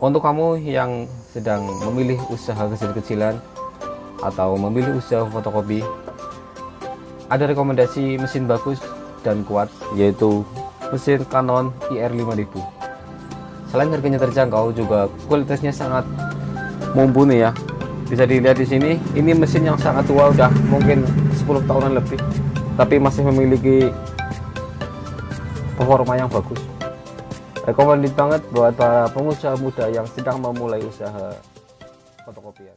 Untuk kamu yang sedang memilih usaha kecil-kecilan atau memilih usaha fotokopi, ada rekomendasi mesin bagus dan kuat, yaitu mesin Canon IR5000. Selain harganya terjangkau, juga kualitasnya sangat mumpuni ya. Bisa dilihat di sini, ini mesin yang sangat tua, udah mungkin 10 tahunan lebih, tapi masih memiliki performa yang bagus. Recommended banget buat para pengusaha muda yang sedang memulai usaha fotokopian.